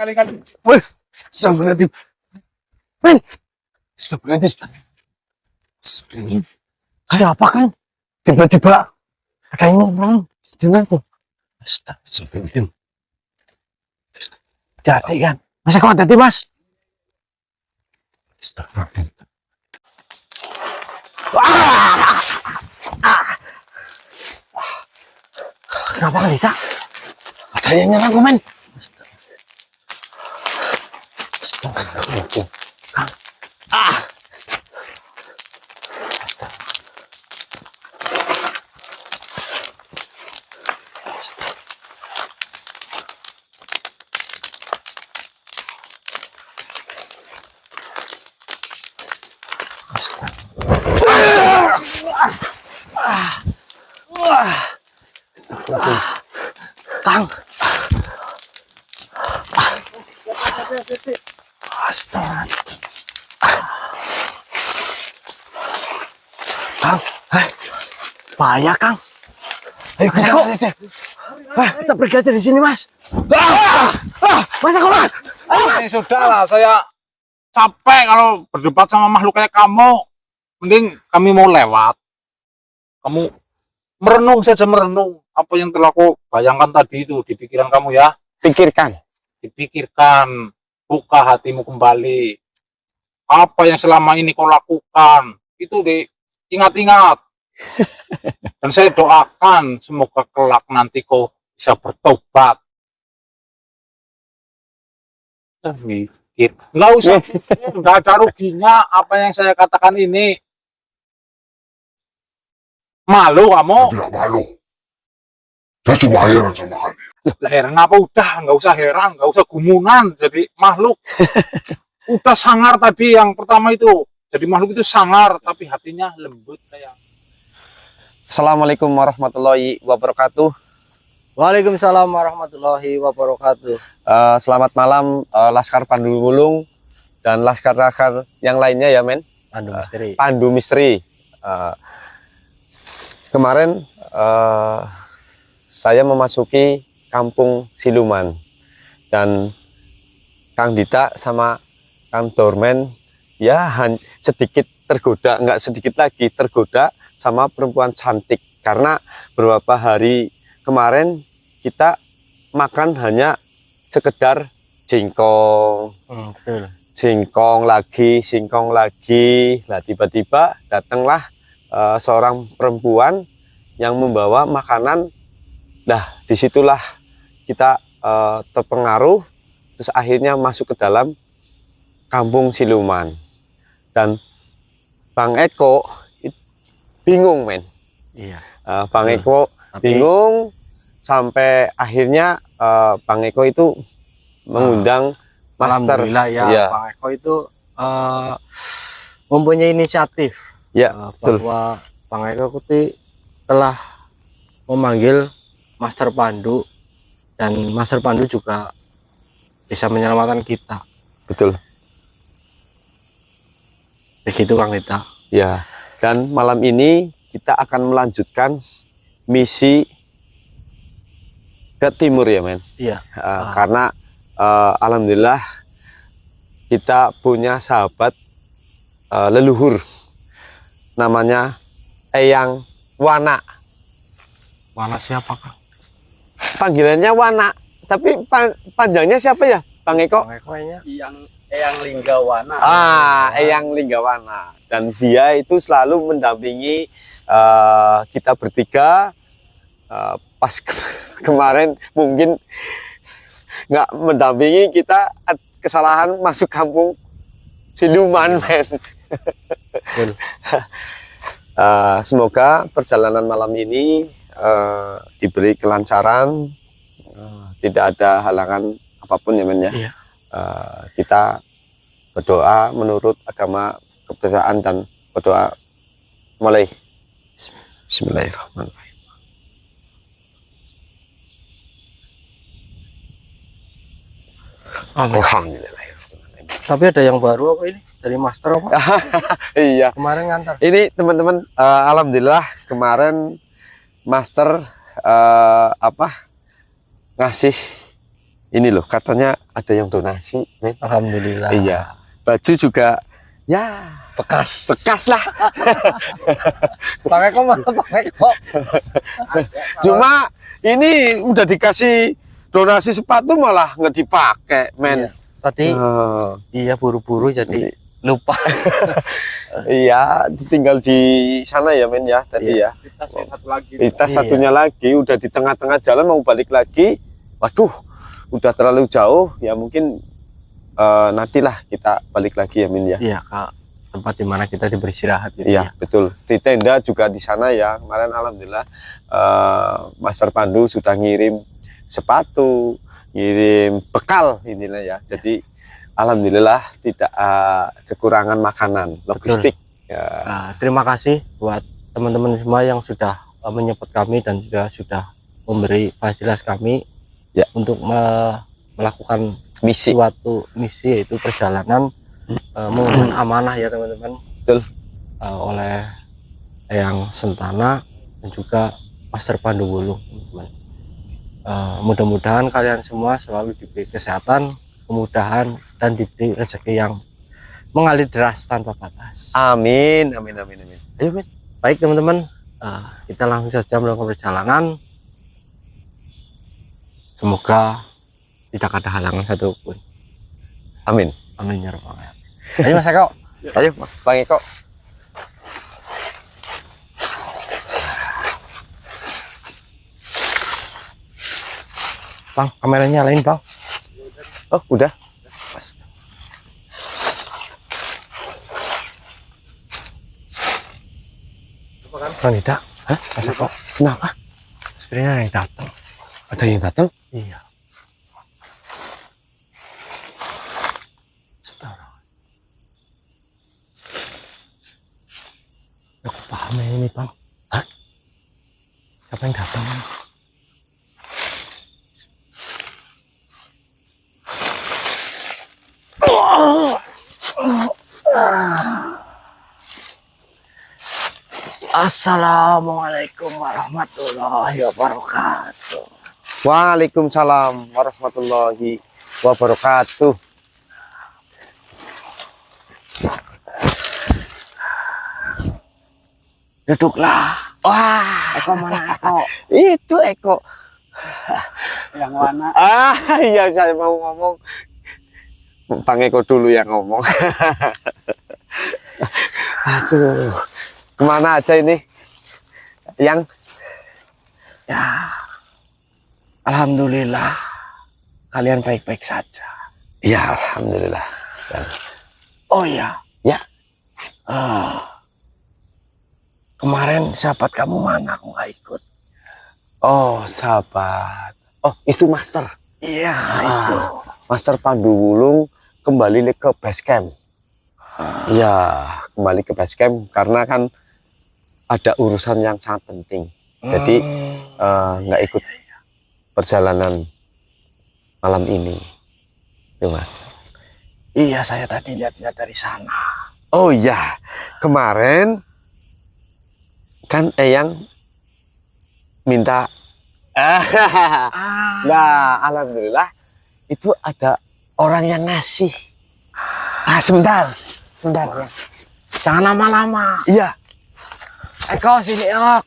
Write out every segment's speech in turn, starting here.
kali-kali. Wih, astagfirullahaladzim. Men, astagfirullahaladzim. Ada apa kan? Tiba-tiba ada yang ngomong denganku. Astagfirullahaladzim. Jadi kan, masa kau hati mas? Astagfirullahaladzim. Kenapa kali tak? Ada yang nyerang men. Astagfirullahaladzim. Kang. Astaga. Kang, bahaya Kang. Ayo kita pergi aja di sini Mas. Masa kok Mas? Ini sudahlah, saya capek kalau berdebat sama makhluk kayak kamu. Mending kami mau lewat. Kamu merenung saja, merenung apa yang telah aku bayangkan tadi itu di pikiran kamu ya. Pikirkan. Dipikirkan, buka hatimu kembali. Apa yang selama ini kau lakukan itu diingat-ingat. Dan saya doakan semoga kelak nanti kau bisa bertobat. Mikir, nggak usah, nggak ada ruginya apa yang saya katakan ini. Malu kamu? Tidak malu. Saya cuma heran sama kalian. Lah heran apa udah, nggak usah heran, nggak usah gumunan jadi makhluk. Udah sangar tadi yang pertama itu. Jadi makhluk itu sangar tapi hatinya lembut kayak. Assalamualaikum warahmatullahi wabarakatuh. Waalaikumsalam warahmatullahi wabarakatuh. Selamat malam Laskar Pandu Wulung dan laskar-laskar yang lainnya ya men. Pandu Misteri. Pandu Misteri. Kemarin saya memasuki Kampung Siluman dan Kang Dita sama Kang Dormen ya sedikit tergoda, nggak sedikit lagi tergoda sama perempuan cantik karena beberapa hari kemarin kita makan hanya sekedar jengkol, Betul. singkong lagi. Nah tiba-tiba datanglah seorang perempuan yang membawa makanan. Nah disitulah kita terpengaruh, terus akhirnya masuk ke dalam Kampung Siluman. Dan Bang Eko bingung men. Iya. Bang Eko bingung sampai akhirnya Bang Eko itu mengundang Master. Alhamdulillah ya, Ya. Bang Eko itu mempunyai inisiatif Ya, betul. bahwa Bang Eko Kuti telah memanggil Master Pandu dan Master Pandu juga bisa menyelamatkan kita. Betul. Begitu Kang Dita. Ya. Dan malam ini kita akan melanjutkan misi ke timur ya men. Iya. Karena alhamdulillah kita punya sahabat leluhur namanya Eyang Wana. Mana siapa Kang? Panggilannya Wana, tapi panjangnya siapa ya Bang Eko? Bang Eko nya Eyang Linggawana. Eyang Linggawana. Dan dia itu selalu mendampingi kita bertiga. Pas kemarin mungkin nggak mendampingi kita, kesalahan masuk Kampung Siluman men. Semoga perjalanan malam ini diberi kelancaran, tidak ada halangan apapun ya men ya. Iya. Kita berdoa menurut agama kepercayaan dan berdoa mulai. Bismillahirrahmanirrahim. Alhamdulillah. Tapi ada yang baru apa ini? Dari Master apa? Iya. Kemarin ngantar. Ini teman-teman, alhamdulillah kemarin Master ngasih Ini loh, katanya ada yang donasi, men. Alhamdulillah. Iya. Baju juga, ya bekas lah. Pakai kok mana pakai kok? Cuma ini udah dikasih donasi sepatu malah nggak dipakai, men. Iya. Tadi Oh, iya buru-buru jadi lupa. iya, tinggal di sana ya, men ya tadi ya. Kita satu lagi. Kita Iya. satunya lagi udah di tengah-tengah jalan mau balik lagi. Waduh, udah terlalu jauh ya mungkin nantilah kita balik lagi ya, Min ya. Iya, Kak. Tempat dimana kita beristirahat gitu Iya, ya. betul. Di tenda juga di sana ya. Kemarin alhamdulillah Master Pandu sudah ngirim sepatu, ngirim bekal inilah ya. Jadi alhamdulillah tidak kekurangan makanan, logistik. Ya. Nah, terima kasih buat teman-teman semua yang sudah menyemput kami dan juga sudah memberi fasilitas kami Ya. untuk melakukan Misi. suatu misi, yaitu perjalanan mengurus amanah ya teman-teman. Betul. Oleh Eyang Sentana dan juga Master Pandu Wulung, teman-teman. Mudah-mudahan kalian semua selalu diberi kesehatan, kemudahan, dan diberi rezeki yang mengalir deras tanpa batas. Amin, amin, amin, amin. Ayo, Min. Baik teman-teman, kita langsung saja melakukan perjalanan. Semoga tidak ada halangan satupun. Amin. Amin ya rabbal alamin. Ayo Mas Eko. Ayo, Bang Eko. Bang, kameranya nyalain Bang. Oh, udah. Pas. Bang tidak? Hah? Mas Eko. Kenapa? Sebenarnya ada yang datang. Ada yang datang? Iya. Setara. Aku paham ya ini Bang. Hah? Siapa yang datang? Assalamualaikum warahmatullahi wabarakatuh. Waalaikumsalam warahmatullahi wabarakatuh. Duduklah. Wah, Eko mana Eko? itu Eko. Yang mana? Iya saya mau ngomong. Bang Eko dulu yang ngomong. Aduh, kemana aja ini? Yang Ya, alhamdulillah kalian baik-baik saja. ya alhamdulillah. Oh ya, Ya. Kemarin sahabat kamu mana? Aku nggak ikut. Oh, sahabat. Oh, itu Master. Iya, itu. Master Pandu Wulung kembali ke base camp. Iya, kembali ke base camp karena kan ada urusan yang sangat penting. Jadi nggak ikut perjalanan malam ini, tuh Mas. Iya, saya tadi lihat-lihat dari sana. Oh iya, kemarin kan Eyang minta. Nah, alhamdulillah itu ada orang yang ngasih. Sebentar ya. Jangan lama-lama. Iya. Eko sini Eko.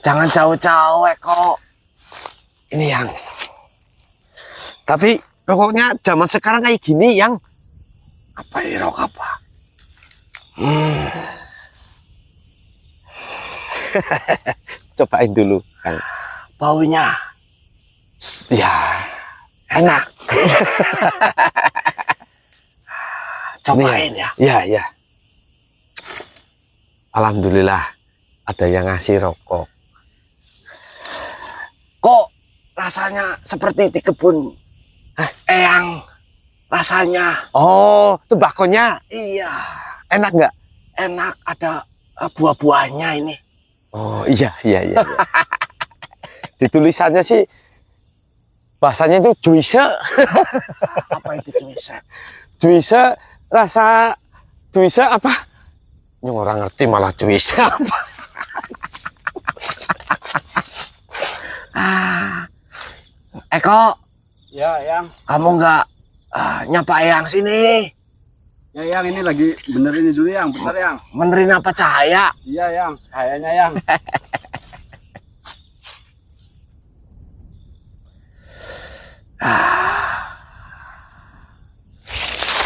Jangan jauh-jauh Eko. Ini yang. Tapi pokoknya zaman sekarang kayak gini yang Apa ini rok apa? cobain dulu, Kang. Baunya Ya, enak. cobain ya. Ya, ya. Alhamdulillah ada yang ngasih rokok. Kok rasanya seperti di kebun Eyang? Rasanya Oh, tembakonya iya, enak nggak? enak, ada buah-buahnya ini. Oh, iya, iya, iya. Iya. Di tulisannya sih bahasanya itu juise. Apa itu tulisan? Juise rasa juise apa? Ini orang ngerti malah juise apa? Eko, Ya, Yang. kamu nggak nyapa Eyang sini? Ya, Yang, ini lagi bener ini dulu, Yang. Bentar, Yang. Benerin apa cahaya? Iya, Yang. Kayaknya, Yang.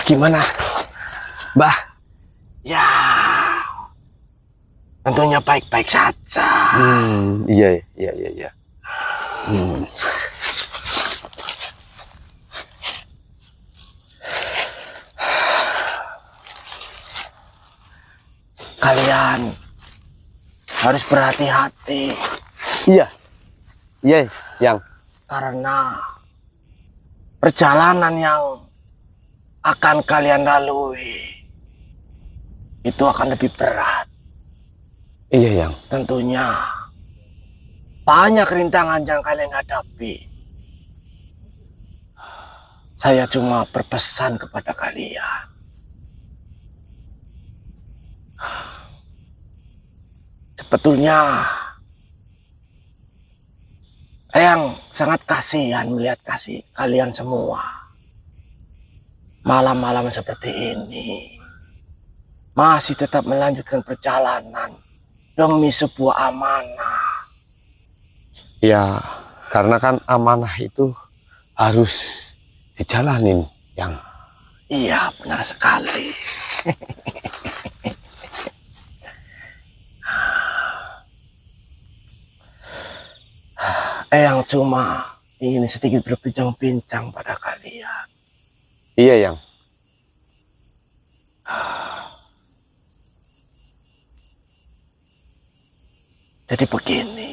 Gimana, Mbah? Ya, tentunya baik-baik saja. Iya, iya, iya, iya. Kalian harus berhati-hati. Iya, iya, Yang. Karena perjalanan yang akan kalian lalui itu akan lebih berat. Iya, Yang. Tentunya banyak rintangan yang kalian hadapi. Saya cuma berpesan kepada kalian. Sebetulnya Eyang sangat kasihan melihat kalian semua. Malam-malam seperti ini masih tetap melanjutkan perjalanan demi sebuah amanah. Ya, karena kan amanah itu harus dijalanin, Yang. Iya, benar sekali. Eyang cuma ingin sedikit berbincang-bincang pada kalian. Iya, Yang. Jadi begini.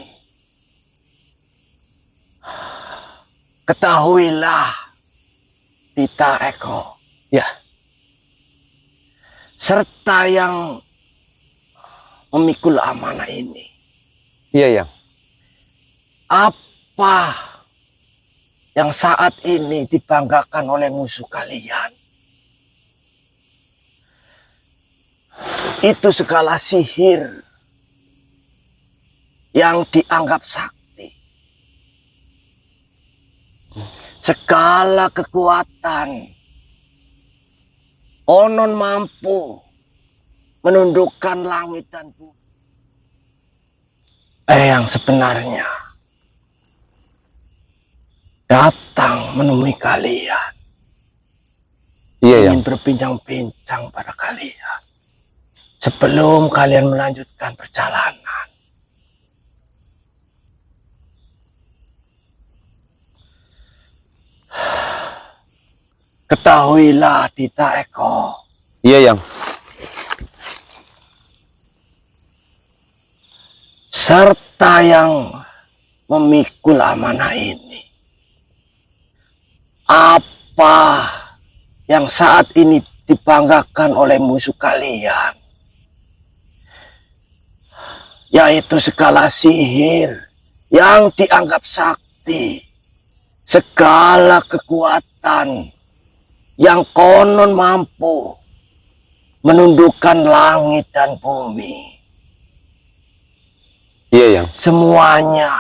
Ketahuilah, Tita Eko. Ya. Serta yang memikul amanah ini. Iya, Yang. Apa yang saat ini dibanggakan oleh musuh kalian? Itu segala sihir yang dianggap sakti. Segala kekuatan konon mampu menundukkan langit dan bumi. Yang sebenarnya datang menemui kalian. Iya, ingin berbincang-bincang pada kalian sebelum kalian melanjutkan perjalanan. Ketahuilah, Tita Eko. Iya, Yang. Serta yang memikul amanah ini. Apa yang saat ini dibanggakan oleh musuh kalian? Yaitu segala sihir yang dianggap sakti. Segala kekuatan yang konon mampu menundukkan langit dan bumi. Iya, Yang. Semuanya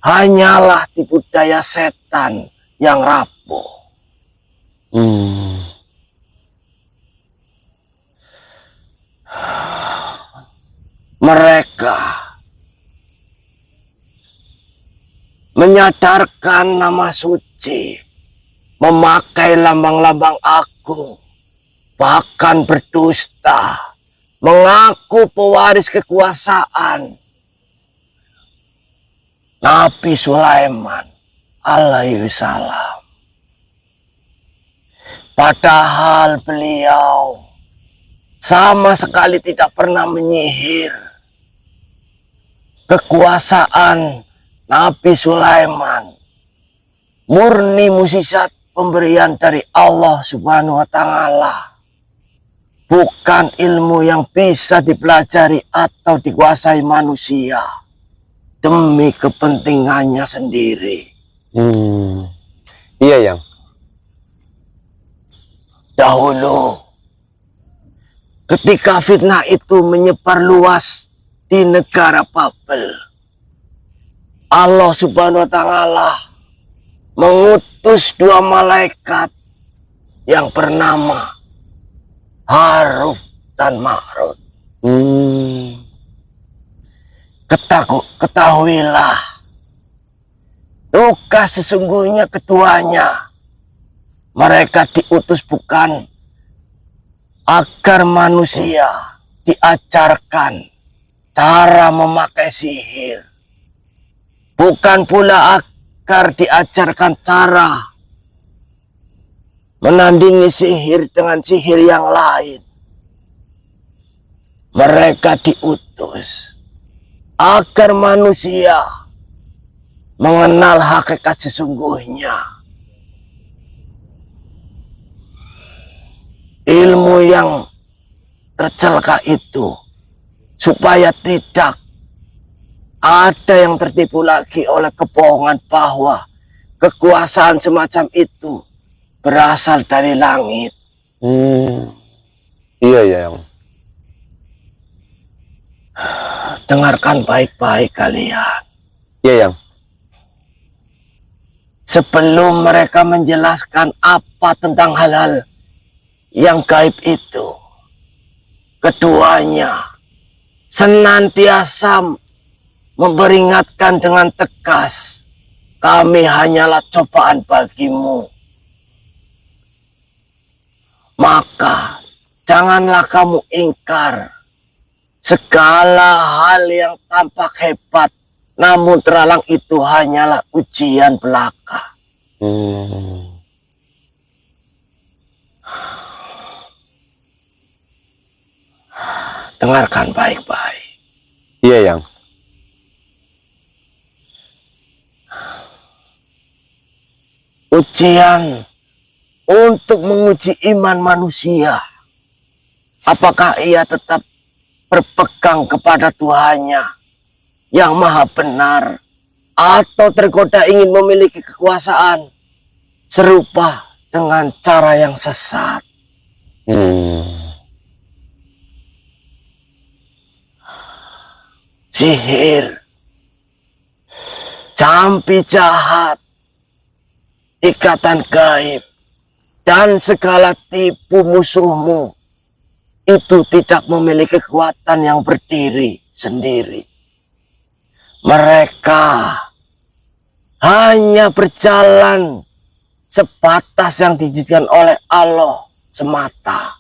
hanyalah tipu daya setan yang rapuh. Mereka menyadarkan nama suci, memakai lambang-lambang agung, bahkan berdusta, mengaku pewaris kekuasaan Nabi Sulaiman alaihi salam. Padahal beliau sama sekali tidak pernah menyihir kekuasaan Nabi Sulaiman. Murni mukjizat pemberian dari Allah Subhanahu wa Ta'ala. Bukan ilmu yang bisa dipelajari atau dikuasai manusia demi kepentingannya sendiri. Iya, Yang. Dahulu ketika fitnah itu menyebar luas di negara Babel, Allah Subhanahu wa Ta'ala mengutus 2 malaikat yang bernama Harut dan Marut. Ketahuilah, Tugas sesungguhnya keduanya, mereka diutus bukan agar manusia diajarkan cara memakai sihir, bukan pula agar diajarkan cara menandingi sihir dengan sihir yang lain. Mereka diutus agar manusia mengenal hakikat sesungguhnya, ilmu yang tercelaka itu, supaya tidak ada yang tertipu lagi oleh kebohongan bahwa kekuasaan semacam itu berasal dari langit. Iya ya, Yang. Dengarkan baik-baik kalian. Iya, Yang. Sebelum mereka menjelaskan apa tentang hal-hal yang gaib itu, keduanya senantiasa memperingatkan dengan tegas, kami hanyalah cobaan bagimu. Maka janganlah kamu ingkar segala hal yang tampak hebat, namun terhalang itu hanyalah ujian belaka. Dengarkan baik-baik. Iya, Yang. Ujian untuk menguji iman manusia. Apakah ia tetap berpegang kepada Tuhannya yang maha benar, atau tergoda ingin memiliki kekuasaan serupa dengan cara yang sesat. Sihir, campi jahat, ikatan gaib, dan segala tipu musuhmu itu tidak memiliki kekuatan yang berdiri sendiri. Mereka hanya berjalan sebatas yang diizinkan oleh Allah semata.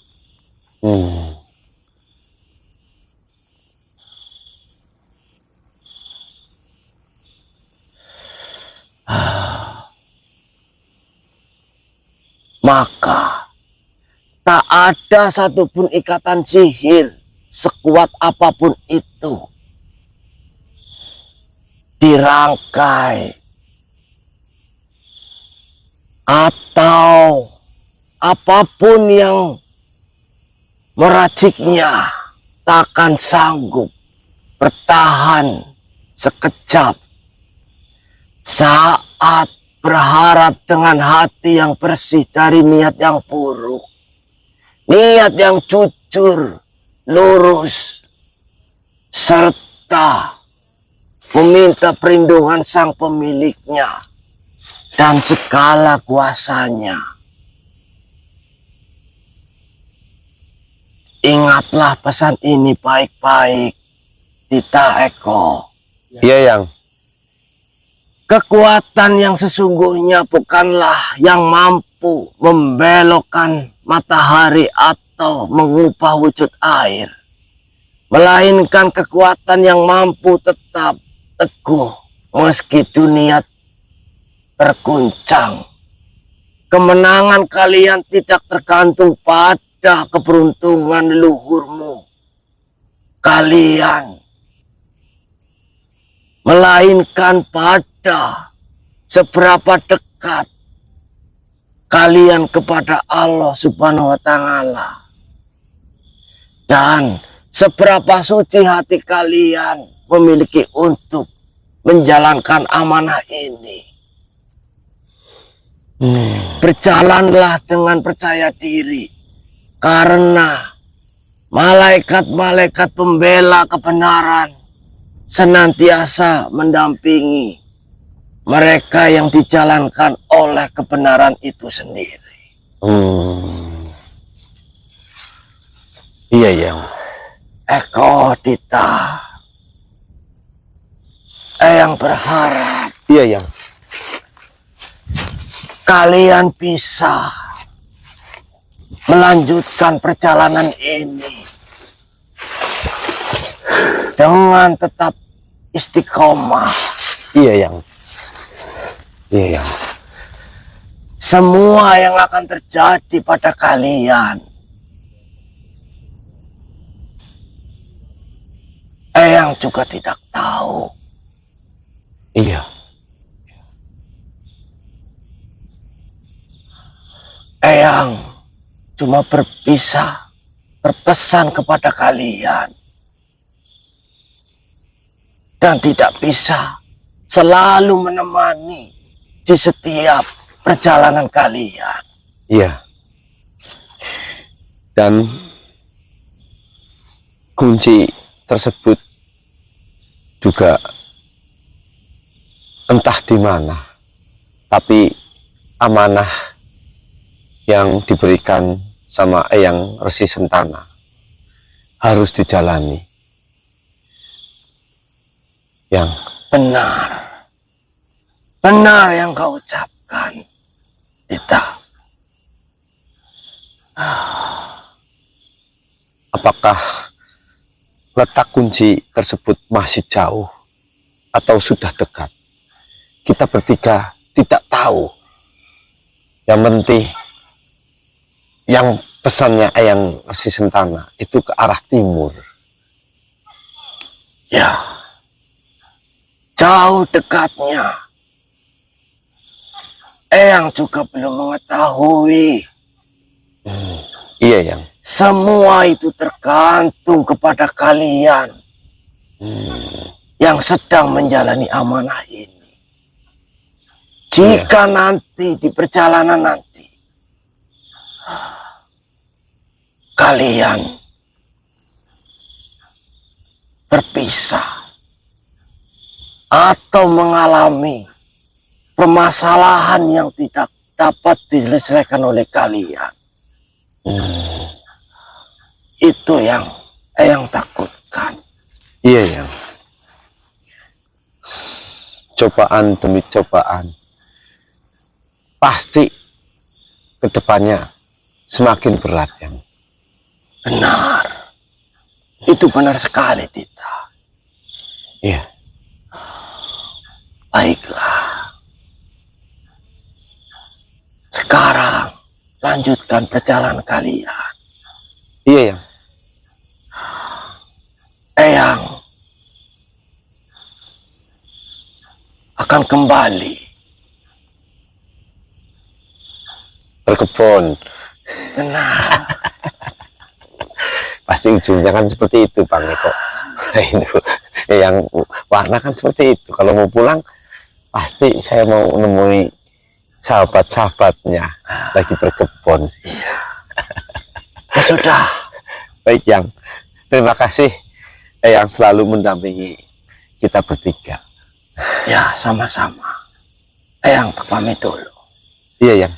Maka tak ada satupun ikatan sihir sekuat apapun itu dirangkai atau apapun yang meraciknya takkan sanggup bertahan sekejap saat berharap dengan hati yang bersih dari niat yang buruk, niat yang jujur, lurus, serta meminta perlindungan sang pemiliknya dan segala kuasanya. Ingatlah pesan ini baik-baik, Tita Eko. Iya, Yang. Kekuatan yang sesungguhnya bukanlah yang mampu membelokkan matahari atau mengubah wujud air, melainkan kekuatan yang mampu tetap teguh meski dunia terguncang. Kemenangan kalian tidak tergantung pada keberuntungan leluhurmu kalian, melainkan pada seberapa dekat kalian kepada Allah Subhanahu wa Ta'ala, dan seberapa suci hati kalian memiliki untuk menjalankan amanah ini. Berjalanlah dengan percaya diri, karena malaikat-malaikat pembela kebenaran senantiasa mendampingi mereka yang dijalankan oleh kebenaran itu sendiri. Iya, Yang. Eko Dita, Eyang berharap Iya, Yang. kalian bisa melanjutkan perjalanan ini dengan tetap istiqomah. Iya, Yang. Iya, Yang. Semua yang akan terjadi pada kalian, Eyang juga tidak tahu. Iya. Eyang cuma berpesan kepada kalian dan tidak bisa selalu menemani di setiap perjalanan kalian. Iya. Dan kunci tersebut juga entah di mana, tapi amanah yang diberikan sama Eyang Resi Sentana harus dijalani. Yang benar yang kau ucapkan, Dita. apakah letak kunci tersebut masih jauh atau sudah dekat? Kita bertiga tidak tahu. Yang penting, yang pesannya Eyang Resi Sentana itu ke arah timur. Ya, jauh dekatnya. Eyang juga belum mengetahui. Iya, Yang. Semua itu tergantung kepada kalian yang sedang menjalani amanah ini. Jika nanti di perjalanan nanti kalian berpisah atau mengalami permasalahan yang tidak dapat diselesaikan oleh kalian, itu yang takutkan. Iya, Yang. Cobaan demi cobaan pasti kedepannya semakin berat, Yang. Benar. Itu benar sekali, Dita. Iya. Baiklah. Sekarang lanjutkan perjalanan kalian. Iya, Yang. Eyang akan kembali. Berkebun. Benar. Pasti ujungnya kan seperti itu, Bang Eko. Itu yang warna kan seperti itu. Kalau mau pulang pasti saya mau menemui sahabat-sahabatnya lagi berkebun. Ya sudah. Baik, Yang. Terima kasih yang selalu mendampingi kita bertiga. Ya, sama-sama. Eyang pamit dulu. Iya, Yang.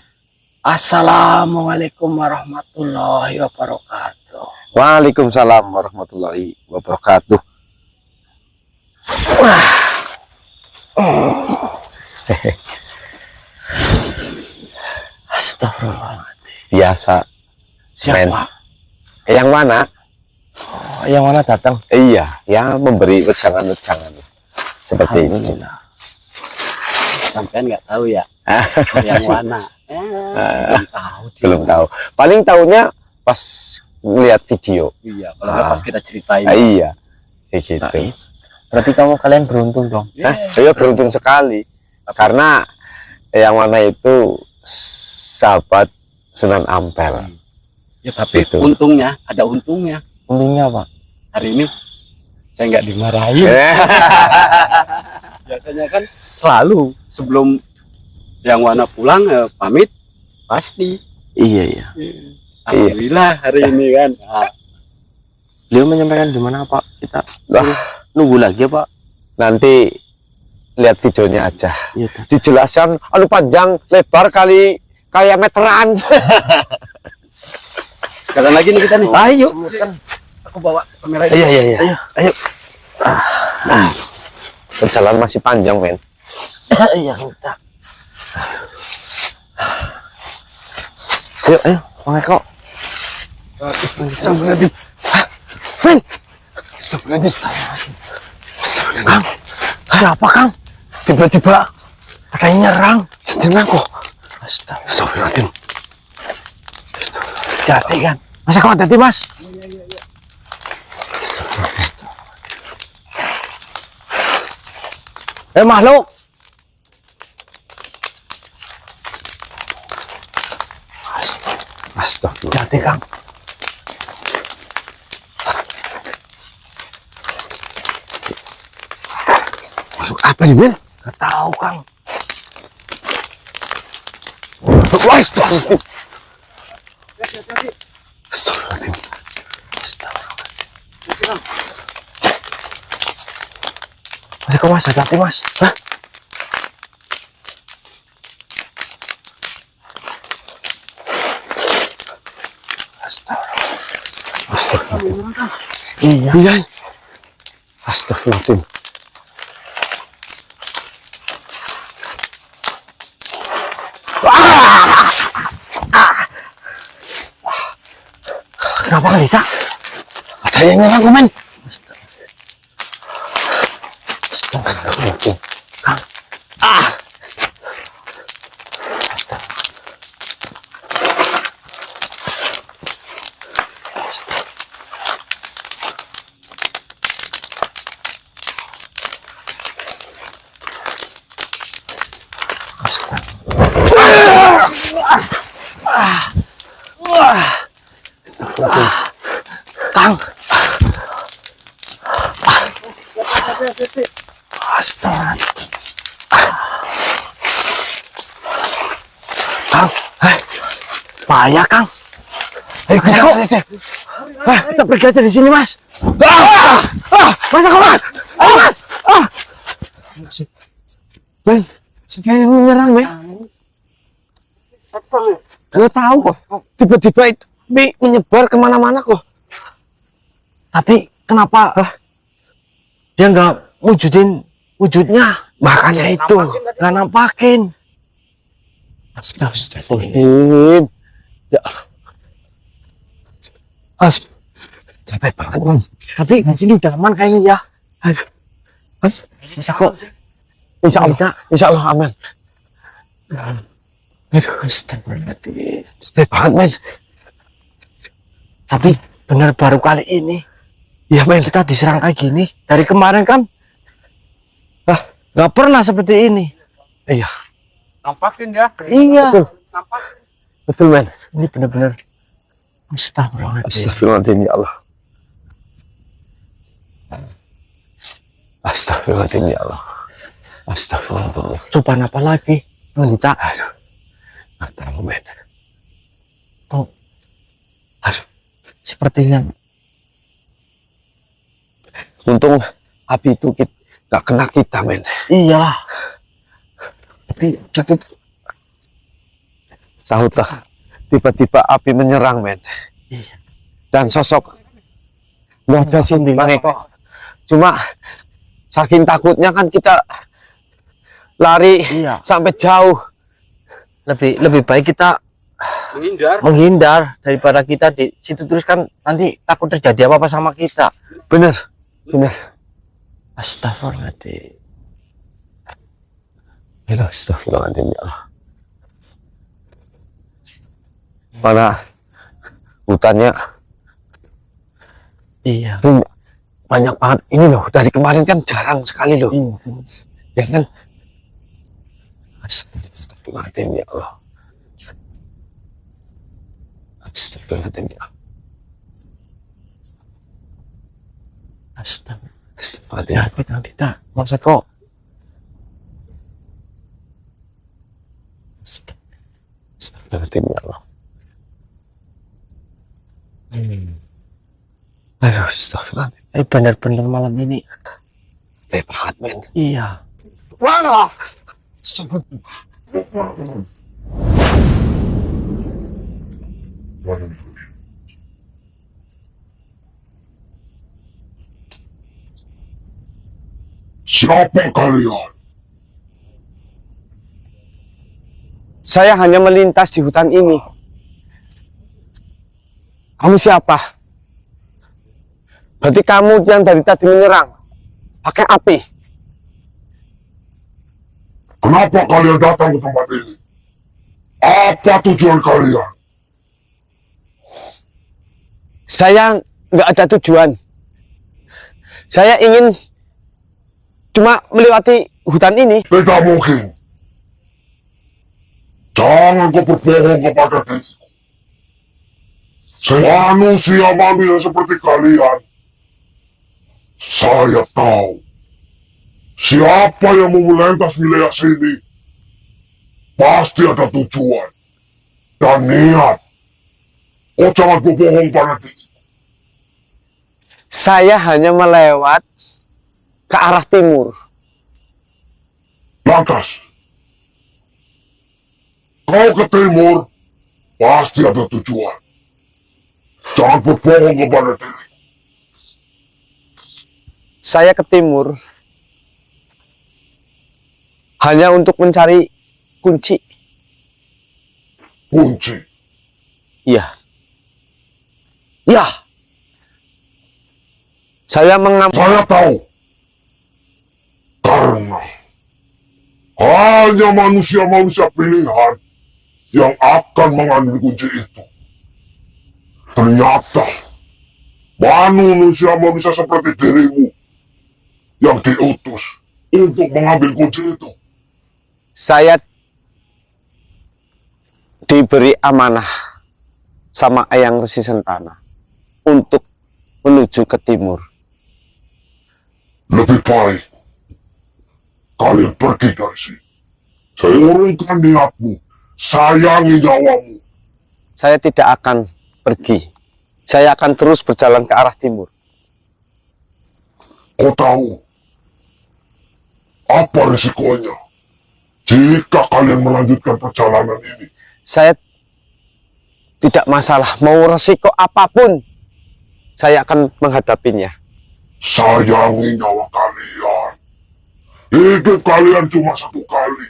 Assalamualaikum warahmatullahi wabarakatuh. Waalaikumsalam warahmatullahi wabarakatuh. Astagfirullahaladzim. Biasa. Men. Siapa? Yang mana? Yang mana datang? Iya, yang memberi wejangan-wejangan seperti ini. Sampean nggak tahu ya yang mana? Belum tahu. Paling tahunya pas melihat video. Iya, kalau nggak pas kita ceritain. Iya, kayak gitu. Berarti kalian beruntung dong. Saya beruntung sekali karena yang mana itu sahabat Sunan Ampel. Ya tapi Gitu. untungnya ada untungnya. Untungnya apa? Hari ini saya nggak dimarahin. Biasanya kan selalu sebelum yang mana pulang pamit pasti. Iya. Alhamdulillah hari ini kan. Nah, Beliau menyampaikan di mana, Pak? Kita Wah, nunggu lagi ya, Pak. nanti lihat videonya aja. Iya, Kang. Dijelaskan anu panjang lebar kali kayak meteran. Jalan lagi nih kita nih. Ayo. Aku bawa kamera Iya iya iya. Ayo. Perjalanan masih panjang, men. Iya, udah. Ayo, Bang Eko. Astagfirullahaladzim. Men, Astagfirullahaladzim. Kang. Siapa, Kang? Tiba-tiba Ada yang nyerang. jangan aku. Astaga. Astagfirullahaladzim. Jadi kan. Mas Eko, hati-hati, Mas. Makhluk. Astagfirullah. Hati, Kang. Masuk apa nih, men? Gak tahu, Kang. Wah, astagfirullahaladzim. Astagfirullahaladzim. Mas Eko, Mas, hati-hati, Mas. Hah? Astagfirullahaladzim. Iya. Iya. Astagfirullahaladzim. Kenapa kali, Kak? Ada yang nyerang, men. Astagfirullahaladzim. Kang. Kang. Astaga. Kang. Bahaya, Kang. Ayo, Mas Eko. Kita pergi aja di sini, Mas. Mas Eko, Mas. Ayo, Mas. Men, siapa yang menyerang, men? Gak tahu kok. Tiba-tiba itu menyebar kemana-mana kok. Tapi kenapa dia nggak wujudin wujudnya? Makanya itu. Nggak nampakin. Astagfirullahaladzim. Ya Allah. Capek banget, Bang. Tapi di sini udah aman kayaknya ya. Bisa kok. Insya Allah. Bisa. Insya Allah aman. Aduh, astagfirullahaladzim. Capek banget, men. Tapi benar baru kali ini Iya, men. kita diserang kayak gini. Dari kemarin kan nggak pernah seperti ini. Iya. Nampakin ya. Iya. Betul. Nampak. Betul, men. Ini benar-benar astagfirullahaladzim. Astagfirullahaladzim, ya Allah. Astagfirullahaladzim, ya Allah. Astagfirullahaladzim. Cobaan apa lagi? Minta. Aduh. Nggak tahu, men. Oh, Aduh. sepertinya Untung api itu nggak kena kita, men. iyalah. Tapi cukup Sahutah. Tiba-tiba api menyerang, men. Iya. Dan sosok wajah sini, Bang Eko. Cuma saking takutnya kan kita lari iya. sampai jauh. Lebih baik kita menghindar daripada kita di situ terus kan nanti takut terjadi apa-apa sama kita. Bener, bener. Astagfirullahaladzim. Astagfirullahaladzim, ya Allah. Mana hutannya Iya. tuh banyak banget ini loh. Dari kemarin kan jarang sekali loh. Ya kan? Astagfirullahaladzim, ya Allah. Astagfirullahaladzim, ya Allah. Astagfirullahaladzim. Astagfirullahaladzim. Ya, kita tidak. Masa kok. Astagfirullahaladzim, ya Allah. Aduh, astagfirullahaladzim. Benar-benar malam ini. Capek banget, men. Iya. Siapa kalian? Saya hanya melintas di hutan ini. Kamu siapa? Berarti kamu yang dari tadi menyerang pakai api. Kenapa kalian datang ke tempat ini? Apa tujuan kalian? Saya nggak ada tujuan. Saya ingin cuma melewati hutan ini. Tidak mungkin. Jangan kau berbohong kepada diriku. Manusia seperti kalian. Saya tahu. Siapa yang mau melintas wilayah sini, pasti ada tujuan dan niat. Oh, jangan berbohong pada diriku. Saya hanya melewat ke arah timur. Lantas, kau ke timur, pasti ada tujuan. Jangan berbohong kepada diri. Saya ke timur hanya untuk mencari kunci. Kunci. Iya. Ya. Saya Saya tahu. Karena hanya manusia-manusia pilihan yang akan mengambil kunci itu. Ternyata manusia-manusia seperti dirimu yang diutus untuk mengambil kunci itu. Saya diberi amanah sama Eyang Resi Sentana untuk menuju ke timur. Lebih baik kalian pergi dari sini. Saya urungkan niatmu, sayangi nyawamu. Saya tidak akan pergi. Saya akan terus berjalan ke arah timur. Kau tahu apa risikonya jika kalian melanjutkan perjalanan ini? Saya tidak masalah. Mau resiko apapun, saya akan menghadapinya. Sayangi nyawa kalian. Hidup kalian cuma satu kali.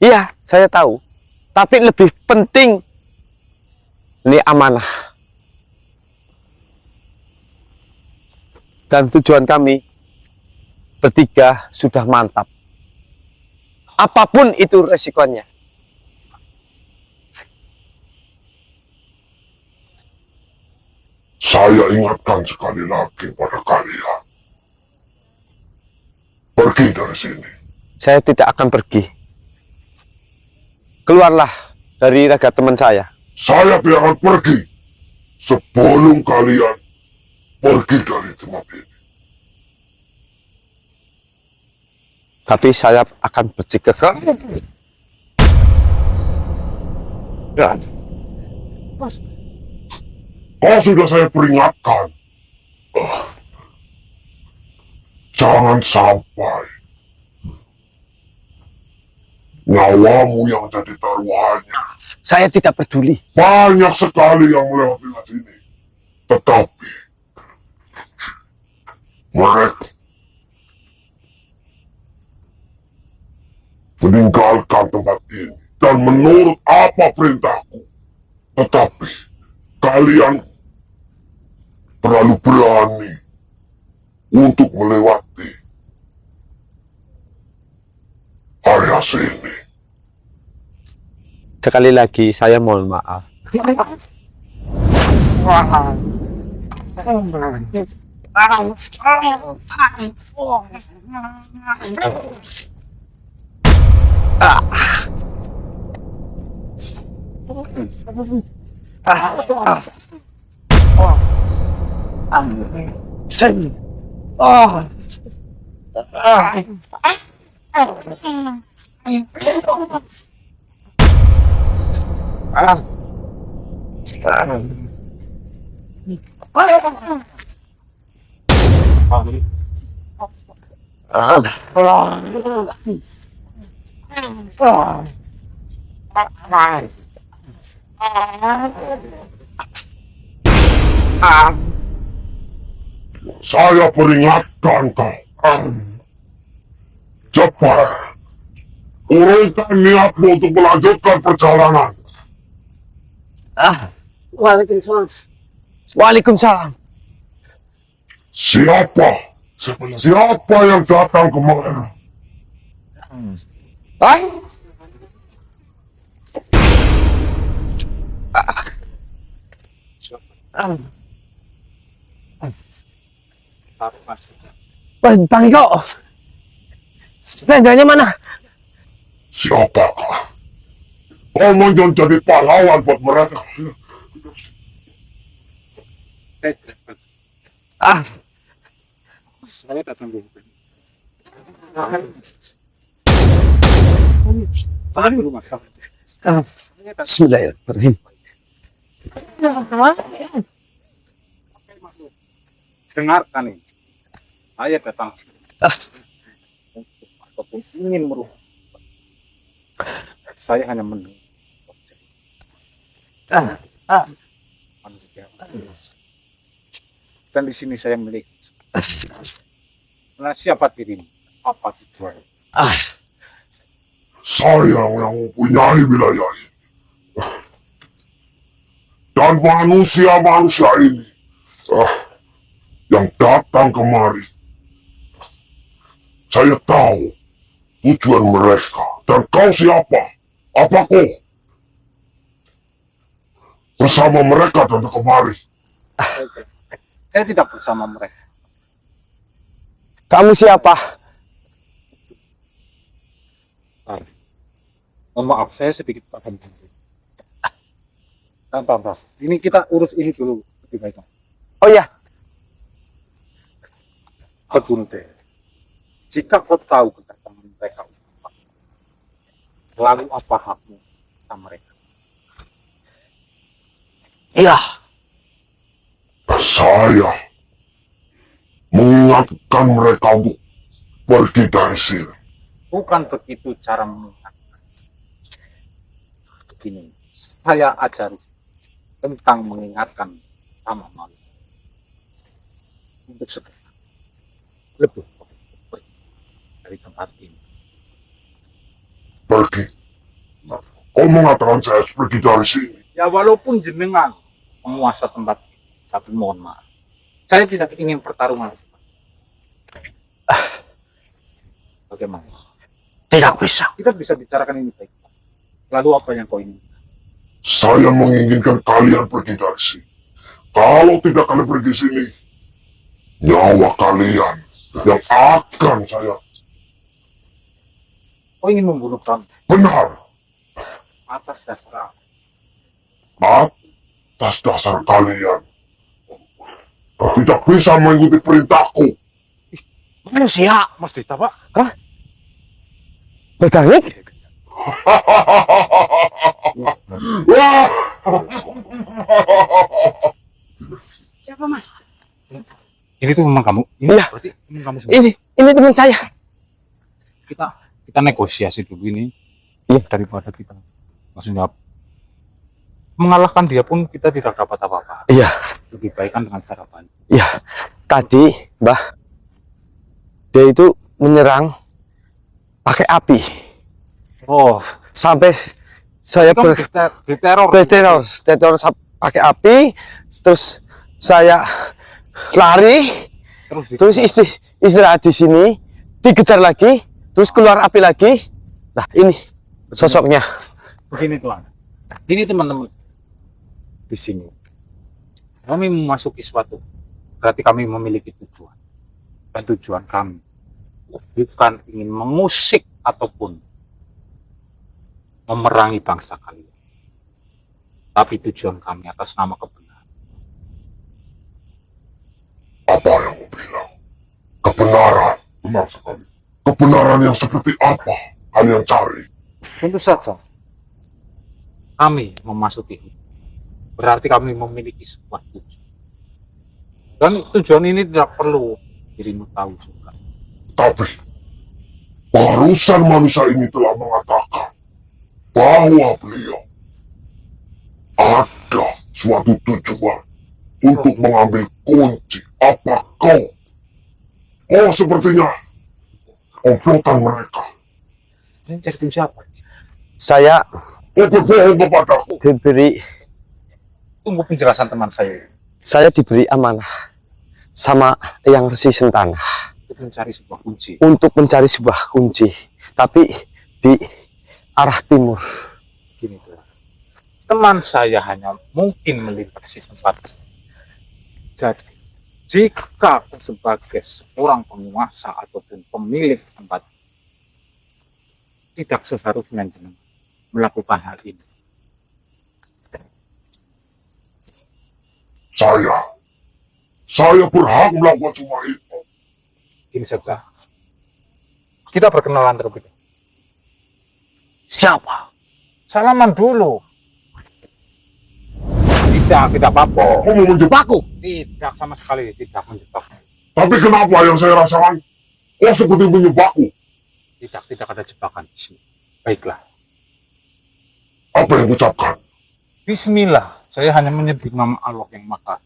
Iya, saya tahu. Tapi lebih penting, ini amanah. Dan tujuan kami bertiga sudah mantap. Apapun itu resikonya. Saya ingatkan sekali lagi pada kalian. Pergi dari sini. Saya tidak akan pergi. Keluarlah dari raga teman saya. Saya tidak akan pergi sebelum kalian pergi dari tempat ini. Tapi saya akan berjika. Kau sudah saya peringatkan. Jangan sampai nyawamu yang jadi taruhannya. Saya tidak peduli. Banyak sekali yang melewati sini. Tetapi mereka meninggalkan tempat ini dan menurut apa perintahku. Tetapi kalian terlalu berani untuk melewati area sini. Sekali lagi saya mohon maaf. Saya peringatkan kau. Cepat. Urungkan niatmu untuk melanjutkan perjalanan. Waalaikumsalam. Waalaikumsalam. Siapa? Siapa yang datang kemarin? Ah? Bang Iko, senjanya mana? Siapakah? Kau mau jadi pahlawan buat mereka. Saya jelaskan. Ah, Saya datang dulu. Tahan dulu mas. Bismillahirrahmanirrahim. Dengarkan ini. Saya datang. Ataupun ingin merubah. Saya hanya menunggu. Manusia. Dan di sini saya milik. Nah, siapa dirimu? Apa tujuan? Saya yang mempunyai wilayah ini. Dan manusia-manusia ini yang datang kemari. Saya tahu tujuan mereka. Dan kau siapa? Apa kau? Bersama mereka datang kemari. Saya tidak bersama mereka. Kamu siapa? Mohon maaf, saya sedikit paham. Tanpa, ini kita urus ini dulu lebih baik. Oh ya, Kedunte, jika kau tahu kedatangan mereka, lalu apa hakmu sama mereka? iya. Saya mengingatkan mereka untuk pergi dari sini. Bukan begitu cara mengingatkan. Begini, saya ajari tentang mengingatkan sama malu. Untuk segera lebih pergi dari tempat ini. Pergi. Kau mengatakan saya harus pergi dari sini. Ya walaupun jenengan penguasa tempat ini, tapi mohon maaf, saya tidak ingin pertarungan. Bagaimana? Tidak bisa. Kita bisa bicarakan ini baik. Lalu apa yang kau ingin? Saya menginginkan kalian pergi dari sini. Kalau tidak kalian pergi sini, nyawa kalian yang akan saya Kau ingin membunuh kami benar atas dasar apa? atas dasar kalian tidak bisa mengikuti perintahku. Manusia Mesti tak, Pak? bertarik? Wah, Siapa mas? Ini tuh memang kamu? Iya. Berarti ini kamu semua. Ini teman saya. Kita negosiasi dulu ini. Iya. Daripada kita maksudnya mengalahkan dia pun kita tidak dapat apa-apa. Iya. Lebih baik kan dengan cara bantu. Iya. Tadi Mbah, dia itu menyerang pakai api. Oh, Sampai saya kamu diteror. diteror pakai api, terus saya lari, terus istirahat di sini, dikejar lagi, terus keluar api lagi. Nah ini sosoknya. Begini tuan. Ini teman-teman di sini. Kami memasuki suatu, berarti kami memiliki tujuan. Dan tujuan kami bukan ingin mengusik ataupun memerangi bangsa kalian. Tapi tujuan kami atas nama kebenaran. apa yang kau bilang? Kebenaran. Benar sekali. Kebenaran yang seperti apa kalian cari? Tentu saja kami memasuki hutan. Berarti kami memiliki sebuah tujuan. Dan tujuan ini tidak perlu dirimu tahu juga. Tapi Barusan manusia ini telah mengatakan bahwa beliau ada suatu tujuan untuk mengambil kunci. Apa kau? Oh, sepertinya komplotan mereka. Ini cari tim siapa? Saya Kau berbohong kepadaku. Tunggu penjelasan teman saya. saya diberi amanah sama Eyang Resi Sentana Untuk mencari sebuah kunci. untuk mencari sebuah kunci, tapi di arah timur. Gini tuh. Teman saya hanya mungkin melintasi tempat. Jadi, jika aku sebagai seorang penguasa ataupun pemilik tempat, tidak seharusnya dengan melakukan hal ini. Saya berhak melakukan semua itu. Gini saja. Kita perkenalan terlebih dahulu. Siapa? Salaman dulu. Tidak apa-apa. Kau mau menjebakku? Tidak sama sekali, tidak menjebak. Tapi kenapa yang saya rasakan kau seperti menyebakku? Tidak ada jebakan di sini. Baiklah. Apa yang ucapkan? Bismillah. Saya hanya menyebut nama Allah yang Maha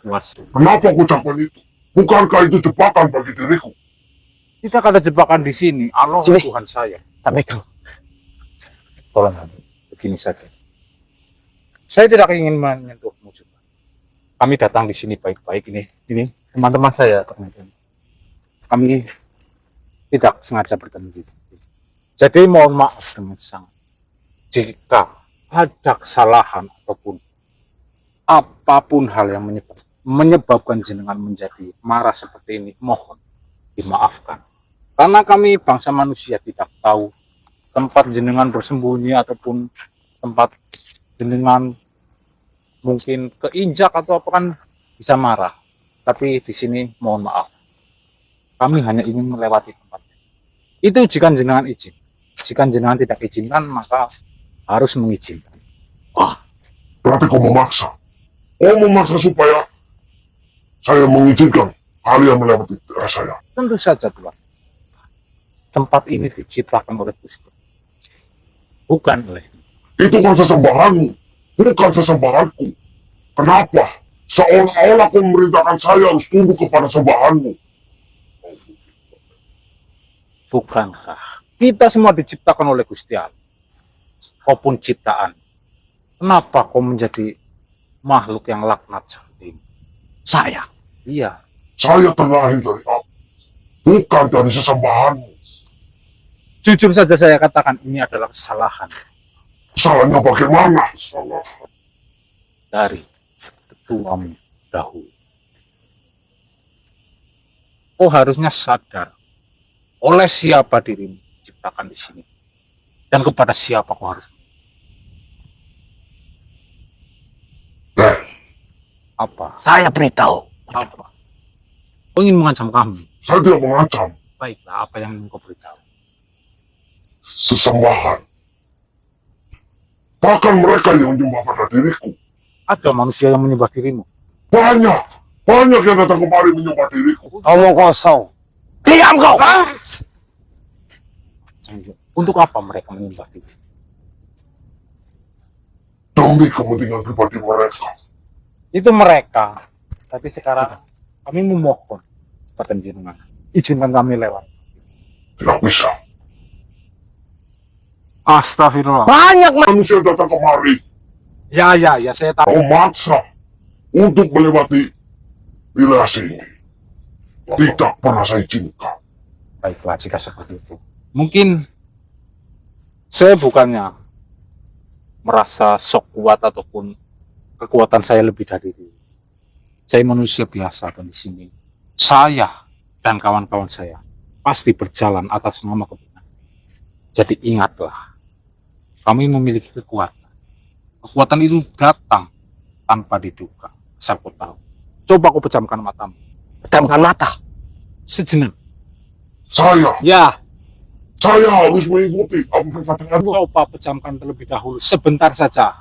Kuasa. Kenapa aku ucapkan itu? Bukankah itu jebakan bagi diriku? Tidak ada jebakan di sini. Allah Sini. Tuhan saya. Tak pegang. Tolong kami. Begini saja. Saya tidak ingin menyentuhmu juga. Kami datang di sini baik-baik ini teman-teman saya ternyata. Kami tidak sengaja bertemu di sini. Jadi mohon maaf dengan sangat. Jika ada kesalahan ataupun apapun hal yang menyebabkan jenengan menjadi marah seperti ini, mohon dimaafkan. Karena kami bangsa manusia tidak tahu tempat jenengan bersembunyi ataupun tempat jenengan mungkin keinjak atau apa kan bisa marah. Tapi di sini mohon maaf. Kami hanya ingin melewati tempat. Itu jika jenengan izin. Jika jenengan tidak izinkan maka harus mengizinkan. Berarti kau memaksa. Kau memaksa supaya saya mengizinkan kalian melewati daerah saya. Tentu saja Tuhan. Tempat ini diciptakan oleh Gusti. Bukan oleh. Itu kan sesembahanmu, bukan sesembahanku. Kenapa? Seolah-olah kau memerintahkan saya harus tunduk kepada sembahanmu. Bukankah kita semua diciptakan oleh Gusti Allah? Kau pun ciptaan. Kenapa kau menjadi makhluk yang laknat seperti ini? Saya. Iya. Saya terlahir dari api, bukan dari sesembahanmu. Jujur saja saya katakan ini adalah kesalahan Salahnya bagaimana? Salah. dari tetuamu dahulu. Kau harusnya sadar oleh siapa dirimu diciptakan di sini dan kepada siapa kau harus. Apa? Saya beritahu. Apa? Kau ingin mengancam kami? Saya tidak mengancam. Baiklah, apa yang ingin kau beritahu? Sesembahan. Bahkan mereka yang menyembah pada diriku. Ada manusia yang menyembah dirimu. Banyak yang datang kemari menyembah diriku. Omong kosong. Diam kau! Untuk apa mereka menyembah diri? Demi kepentingan pribadi mereka. Itu mereka. Tapi sekarang kami memohon kepada jenengan. Izinkan kami lewat. Tidak bisa. Astagfirullah. Banyak Manusia datang kemari Ya, saya tahu. memaksa untuk melewati wilayah sini. Tidak pernah saya izinkan. Baiklah, jika seperti itu. Mungkin saya bukannya merasa sok kuat ataupun kekuatan saya lebih dari itu. Saya manusia biasa dan di sini saya dan kawan-kawan saya pasti berjalan atas nama kebenaran. Jadi ingatlah, kami memiliki kekuatan. Kekuatan itu datang tanpa diduga. Asal kau tahu. Coba kau pejamkan matamu. Pejamkan mata. Sejenak. Saya Ya, harus mengikuti apa yang dikatakan. coba pejamkan terlebih dahulu. Sebentar saja.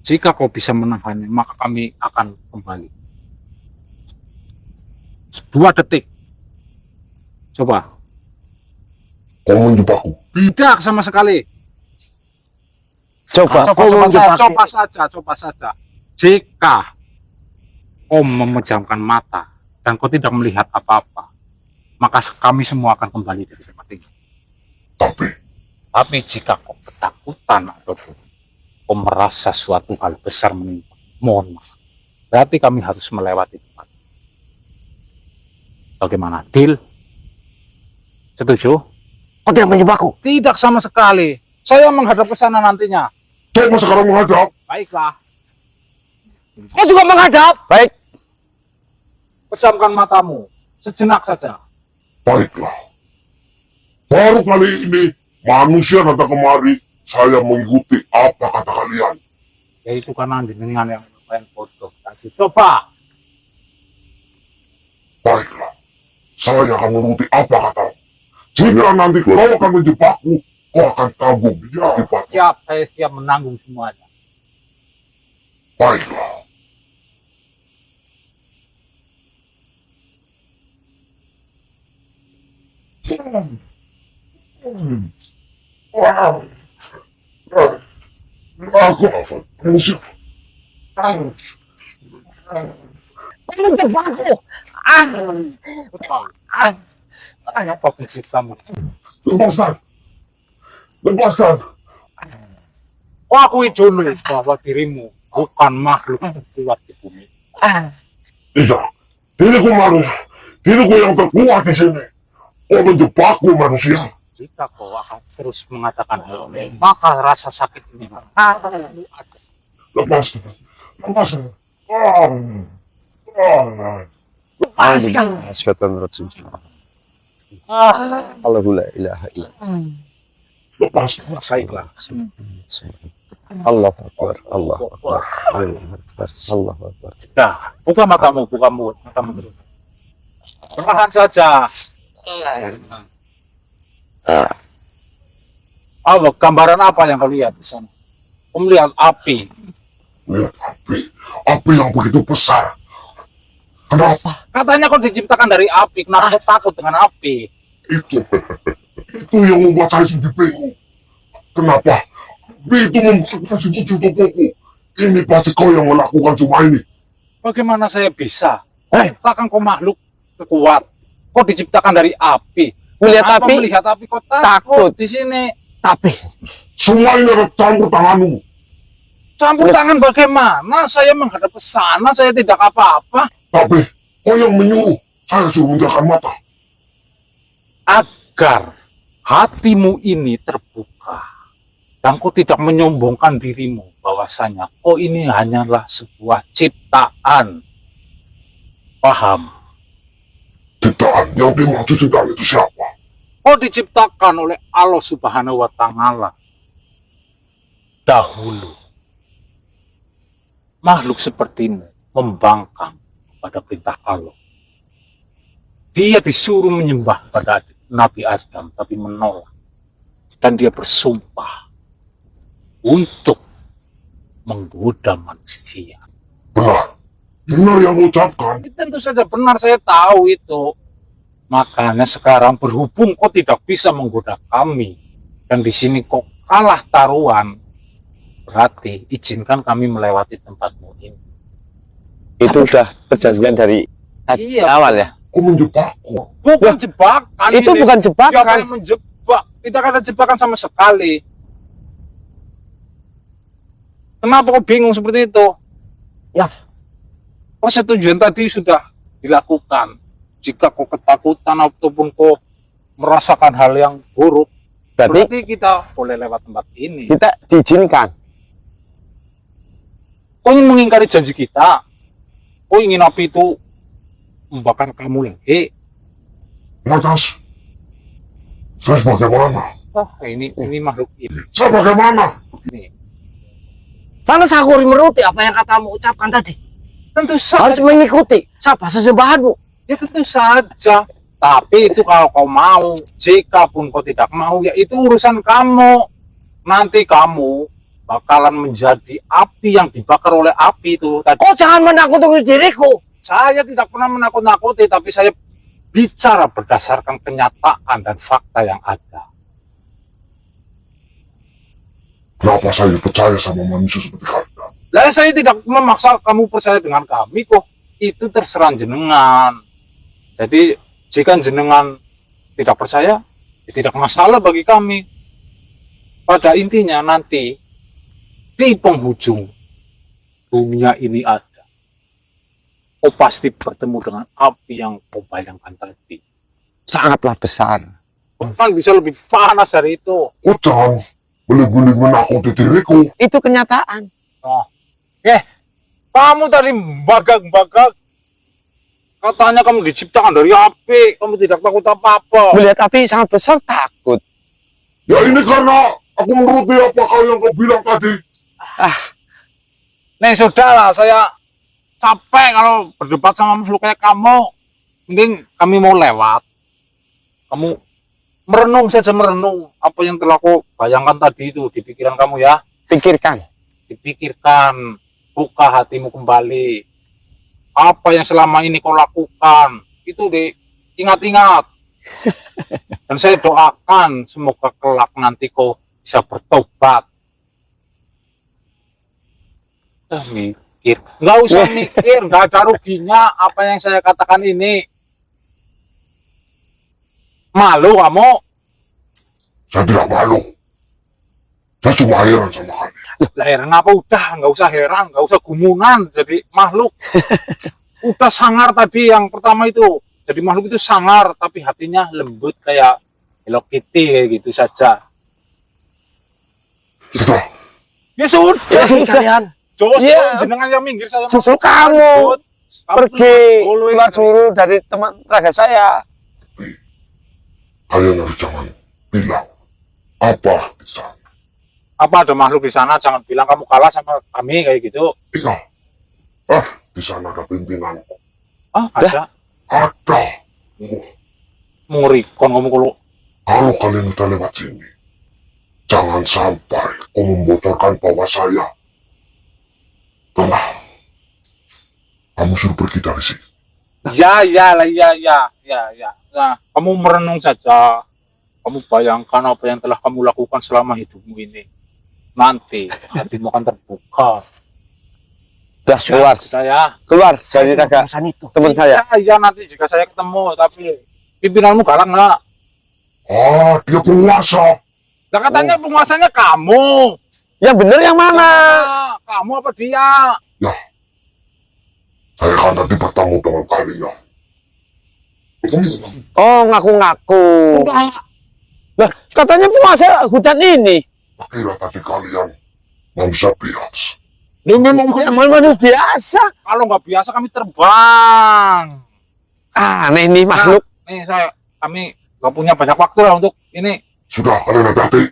Jika kau bisa menahannya, maka kami akan kembali. 2 detik. Coba. Kau menjebakku. Tidak sama sekali. Coba, Coba, kau coba, menjebak. coba saja. Jika kau memejamkan mata dan kau tidak melihat apa-apa, maka kami semua akan kembali dari tempat ini. Tapi jika kau ketakutan atau kau merasa suatu hal besar menimpa, mohon maaf. Berarti kami harus melewati tempat. Bagaimana? Deal? Setuju? Kau tidak menjebakku. Tidak sama sekali. Saya menghadap ke sana nantinya. Coba sekarang menghadap. Baiklah. Kau juga menghadap. Baik. Pejamkan matamu. Sejenak saja. Baiklah. Baru kali ini manusia datang kemari, saya mengikuti apa kata kalian. Yaitu karena dengan yang lumayan bodoh. Kasih coba. Baiklah. Saya akan menuruti apa katamu. Jika nanti kau akan menjebakku, kau akan tanggung akibatnya. Siap, saya siap menanggung semuanya. Baiklah. Aku manusia. Kau menjebakku. Apa penciptamu? Lepaskan. Lepaskan. Kau akui dulu bahwa dirimu bukan makhluk terkuat di bumi. Tidak. Diriku manusia. Diriku yang terkuat di sini. Kau menjebakku manusia. Jika kau akan terus mengatakan hal ini, maka rasa sakit ini akan ada. Lepaskan. Lepaskan. Astagfirullahaladzim. Allahu la ilaha illallah. Lepaskan. Baiklah. Allahu Akbar. Allahu Akbar. Allahu Akbar. Allahu Akbar. Nah, buka matamu terus. Perlahan saja. Allah, gambaran apa yang kau lihat di sana? Kau melihat api. Lihat api. Api yang begitu besar. Kenapa? Katanya kau diciptakan dari api. Kenapa kau takut dengan api? Itu. Itu yang membuat saya jadi bingung. Kenapa? Api itu membakar setuju tubuhku. Ini pasti kau yang melakukan cuma ini. Bagaimana saya bisa? Takkan kau makhluk kuat. Kau diciptakan dari api. Melihat Kenapa api? melihat api kau Takut. takut di sini? Tapi Semua ini ada campur tanganmu. Campur tangan bagaimana? Saya menghadap ke sana, saya tidak apa-apa. Tapi kau yang menyuruh saya suruh menjaga mata. Agar hatimu ini terbuka dan kau tidak menyombongkan dirimu bahwasanya oh ini hanyalah sebuah ciptaan. Paham? Ciptaan yang dimaksud ciptaan itu siapa? Kau diciptakan oleh Allah Subhanahu wa Ta'ala dahulu. Makhluk sepertimu membangkang pada perintah Allah. Dia disuruh menyembah pada Nabi Adam tapi menolak. Dan dia bersumpah untuk menggoda manusia. Benar. Benar yang kau ucapkan. Tentu saja benar, saya tahu itu. Makanya sekarang berhubung kau tidak bisa menggoda kami dan di sini kau kalah taruhan, berarti izinkan kami melewati tempatmu ini. Itu udah perjanjian dari Iya. awal ya? Kau menjebakku. Bukan jebakan. itu ini. bukan Siapa jebakan. yang menjebak? Tidak ada jebakan sama sekali. Kenapa kau bingung seperti itu? Ya. Persetujuan tadi sudah dilakukan. Jika kau ketakutan ataupun kau merasakan hal yang buruk, Berarti berarti kita boleh lewat tempat ini. kita diizinkan. Kau ingin mengingkari janji kita? Kau ingin api itu membakar kamu lagi? Lantas, saya bagaimana? Wah, ini makhluk ini. Saya bagaimana? Karena saya harus menuruti apa yang katamu ucapkan tadi. Tentu saja. Harus mengikuti siapa sesembahanmu. Ya tentu saja. Tapi itu kalau kau mau, jika pun kau tidak mau, ya itu urusan kamu. Nanti kamu bakalan menjadi api yang dibakar oleh api itu. Tadi Kau jangan menakut-nakuti diriku. saya tidak pernah menakut-nakuti, tapi saya bicara berdasarkan kenyataan dan fakta yang ada. Kenapa saya percaya sama manusia seperti kalian? Lah saya tidak memaksa kamu percaya dengan kami kok. Itu terserah jenengan. Jadi jika jenengan tidak percaya, ya tidak masalah bagi kami. Pada intinya nanti di penghujung dunia ini ada. Kau pasti bertemu dengan api yang kau bayangkan tadi. Sangatlah besar. Bahkan bisa lebih panas dari itu. Kau jangan beli-beli menakuti diriku. Itu kenyataan. Oh. Kamu tadi bagak-bagak. Katanya kamu diciptakan dari api. Kamu tidak takut apa-apa. Melihat api sangat besar takut. Ya ini karena aku menuruti apa yang kau bilang tadi. Nih sudahlah, saya capek kalau berdebat sama makhluk kayak kamu. Mending kami mau lewat. Kamu merenung saja, merenung apa yang telah kau bayangkan tadi itu di pikiran kamu ya. Pikirkan. Dipikirkan, buka hatimu kembali. Apa yang selama ini kau lakukan itu diingat-ingat. Dan saya doakan semoga kelak nanti kau bisa bertobat. Mikir, nggak usah mikir, nggak ada ruginya apa yang saya katakan ini. Malu kamu? Saya tidak malu. Saya cuma heran sama kalian. Lah heran apa, udah nggak usah heran, nggak usah gumunan jadi makhluk. Udah sangar tadi yang pertama itu, jadi makhluk itu sangar tapi hatinya lembut kayak Hello Kitty kayak gitu saja. Sudah, Ya sudah sih kalian. Jos, Iya. jenengan yang minggir saya. Justru kamu pergi keluar dulu dari teman raga saya. kalian harus jangan bilang apa di sana. Apa ada makhluk di sana? Jangan bilang kamu kalah sama kami kayak gitu. Iya. Di sana ada pimpinanku. Ah, ada. Ada. Mengerikan kamu kalau Kalau kalian udah lewat sini, jangan sampai kau membocorkan bahwa saya telah kamu suruh pergi dari sini. ya. Nah, kamu merenung saja. Kamu bayangkan apa yang telah kamu lakukan selama hidupmu ini. Nanti hatimu akan terbuka. Sudah keluar. Saya. Keluar dari raga teman saya. Iya, nanti jika saya ketemu, tapi pimpinanmu galak nggak? Dia penguasa. Nah, katanya penguasanya kamu. Yang benar yang mana? Kamu apa dia? Saya akan nanti bertemu dengan kalian. Oh, ngaku-ngaku. Lah, katanya penguasa hutan ini. Kira tadi kalian manusia biasa. Ini memang Manusia biasa. kalau nggak biasa kami terbang. Aneh nih makhluk. Nih kami nggak punya banyak waktu lah untuk ini. Sudah, kalian hati-hati.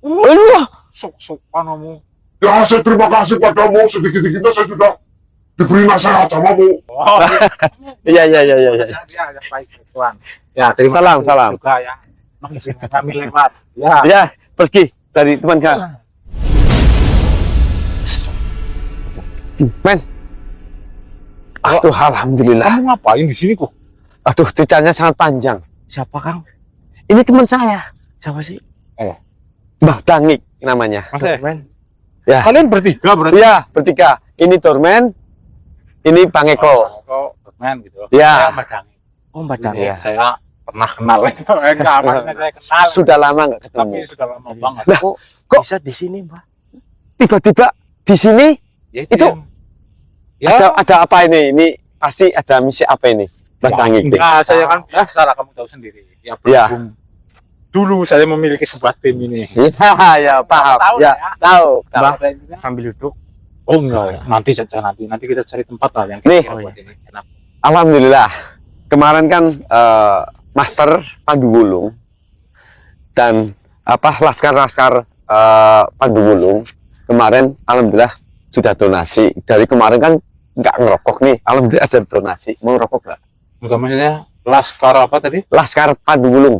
Aduh, Sok-sokan kamu. Ya, saya terima kasih padamu. Sedikit-sedikitnya saya sudah diberi nasihat samamu. Oh, iya. ya, baik Tuan. Ya, terima Salam, kasih salam. juga ya. Mengizinkan kami lewat. Ya. Ya, pergi dari teman saya. Men. Aduh, alhamdulillah. Kamu ngapain di sini kok? Aduh, ceritanya sangat panjang. Siapa Kang? Ini teman saya. Siapa sih? Mbah Dangik namanya. Mas Men. Ya. Kalian bertiga berarti? Iya, bertiga. Ini Dorman, ini Bang Eko. Kok men gitu. Ya. Saya Madang. Oh, Mbak Dang. Iya. Saya pernah kenal. Enggak, maksudnya saya kenal. Sudah lama nggak Tapi ketemu. sudah lama banget. Lah, Kok bisa di sini, Mbak? Tiba-tiba di sini Ya, itu ya. ada apa ini? Ini pasti ada misi apa ini? Mbah Dangik. Enggak, saya kan biasa lah, kamu tahu sendiri. Ya, Ya. berhubung dulu saya memiliki sebuah tim ini. Ya, paham. Tahu Ya, lah ya. tahu. Mbah, Sambil duduk. oh enggak, nanti saja nanti kita cari tempat lah yang Nih. kira-kira buat ini. Kenapa? Alhamdulillah. Kemarin kan Master Pandu Wulung dan laskar-laskar Pandu Wulung kemarin alhamdulillah sudah donasi. Dari kemarin kan nggak ngerokok nih. Alhamdulillah ada donasi. Mau ngerokok nggak? Enggak, maksudnya laskar apa tadi? Laskar Pandu Wulung.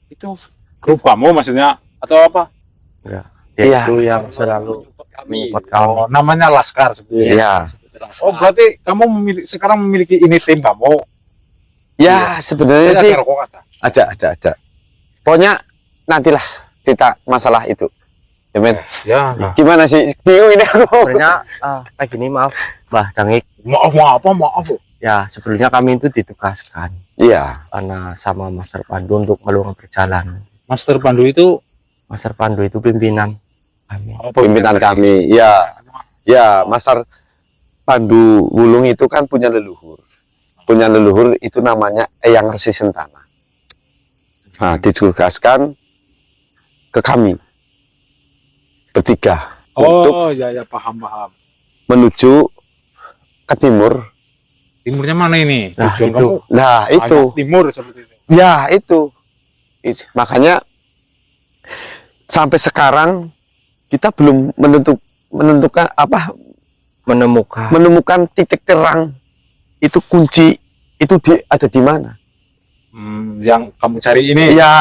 Itu grup kamu maksudnya atau apa? Iya. Itu yang selalu Buat kamu. Namanya laskar sebenarnya. Iya. Oh, berarti kamu sekarang memiliki ini tim kamu. Ya sebenarnya Ada sih rokok ada. ada. Pokoknya nantilah cerita masalah itu. Ya men, Ya, gimana sih? Bingung ini aku. Sebenarnya kayak gini, maaf Mbah Dangik. maaf. Ya sebelumnya kami itu ditugaskan Iya, karena sama Master Pandu untuk meluang berjalan. Master Pandu itu Master Pandu itu pimpinan kami. pimpinan kami. Ya, ya, Master Pandu Wulung itu kan punya leluhur. Punya leluhur itu namanya Eyang Resi Sentana. Nah, ditugaskan ke kami bertiga untuk Oh, ya paham. menuju ke timur. Timurnya mana ini? Nah, Tujuan itu. kamu Nah, itu. hanya timur seperti itu. Ya, itu. Makanya sampai sekarang kita belum menentukan apa menemukan titik terang itu kunci itu ada di mana. Yang kamu cari ini. Iya.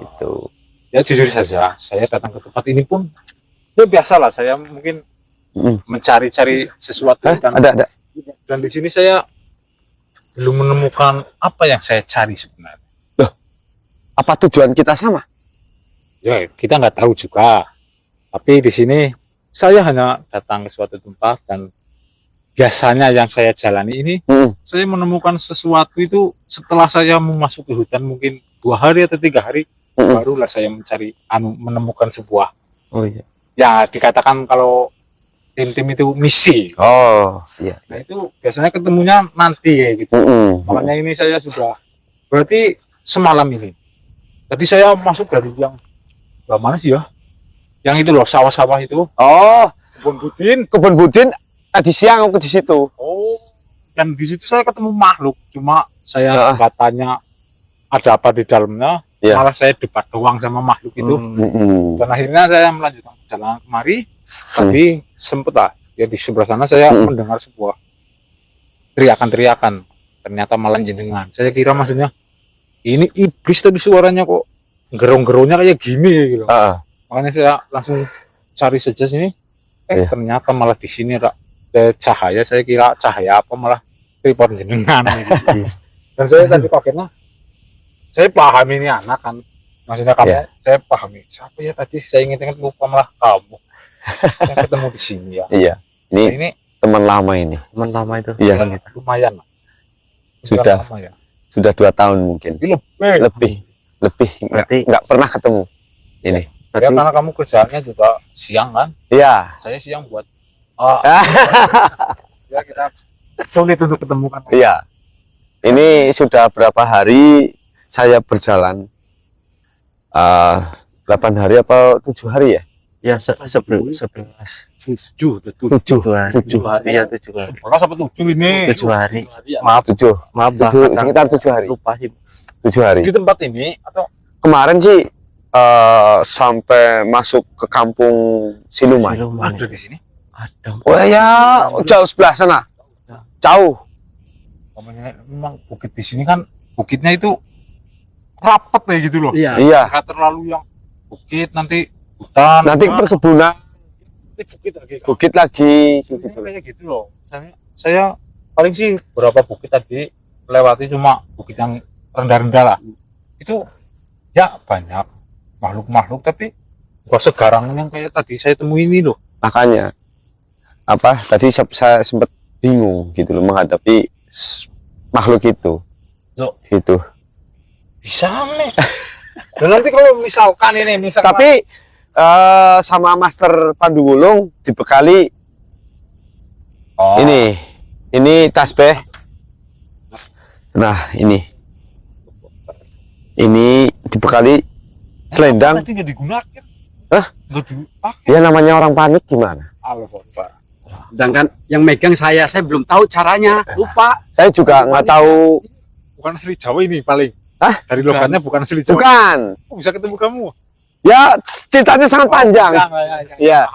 Itu. Ya jujur saja, saya datang ke tempat ini pun ya biasalah, saya mungkin mencari-cari sesuatu Ada. dan di sini saya belum menemukan apa yang saya cari sebenarnya. Loh, apa tujuan kita sama? Ya kita nggak tahu juga, tapi di sini saya hanya datang ke suatu tempat dan biasanya yang saya jalani ini saya menemukan sesuatu itu setelah saya memasuki hutan mungkin 2 hari atau 3 hari barulah saya menemukan sebuah ya dikatakan kalau tim-tim itu misi. Oh, iya. Nah itu biasanya ketemunya nanti kayak gitu. Makanya ini saya sudah berarti semalam ini. Tadi saya masuk dari yang mana sih ya? Yang itu loh sawah-sawah itu. Oh, Kebun Budin. tadi siang aku di situ. Oh. Dan di situ saya ketemu makhluk. Cuma saya nggak tanya ada apa di dalamnya. Ya. Malah saya debat doang sama makhluk itu. Dan akhirnya saya melanjutkan perjalanan kemari. Tapi sempet lah ya di sebelah sana saya mendengar sebuah teriakan-teriakan. Ternyata malah jenengan. Saya kira maksudnya ini iblis tapi suaranya kok gerong-gerongnya kayak gini gitu. Makanya saya langsung cari saja sini. Ternyata malah di sini ada cahaya. Saya kira cahaya apa malah tripod jenengan gitu. Dan saya tadi pakainya saya paham ini anak kan, maksudnya kamu, saya pahami siapa ya tadi, saya ingat lupa malah kamu. Saya ketemu di sini ya. Iya, ini teman lama ini. Teman lama itu. Iya. Lumayan lah. Sudah Lama ya. Sudah 2 tahun mungkin. Lebih. Nggak pernah ketemu. Ini. Ya karena kamu kerjaannya juga siang kan? Iya. Saya siang buat. Ya kita sulit untuk ketemu kan? Iya. Ini sudah berapa hari saya berjalan 8 hari apa 7 hari ya? Ya 11 7 hari. Iya 7 hari. Kalau sampai 7 ini 7 hari. Maaf 7. Maaf Bah, Sekitar 7 hari. lupa sih. 7 hari. di tempat ini atau Kemarin sih sampai masuk ke kampung Siluman. ada di sini? Ada. Oh ya, jauh sebelah sana. Jauh. Memang bukit di sini kan bukitnya itu rapat kayak gitu loh. Iya. Iya. Nggak terlalu yang bukit nanti hutan. Nanti perkebunan, nanti bukit lagi. bukit lagi. Gitu. Kayak gitu loh. Saya paling sih berapa bukit tadi lewati cuma bukit yang rendah-rendah lah. Itu ya banyak makhluk-makhluk tapi gak segarang yang kayak tadi saya temui ini loh. Makanya apa? Tadi saya sempat bingung gitu loh menghadapi makhluk itu. Loh. Gitu. Bisa nih. Dan nanti kalau misalkan Tapi sama Master Pandu Wulung dibekali ini tasbih. Nah, ini dibekali selendang. nanti nggak digunakan. Hah? Nggak dipakai. Ya namanya orang panik gimana? Alhamdulillah. Sedangkan yang megang saya belum tahu caranya, lupa. Saya juga nggak tahu. Bukan asli Jawa ini paling. Hah? Dari logatnya bukan asli Jawa. Bukan. Oh, bisa ketemu kamu. Ya ceritanya sangat panjang. Ya.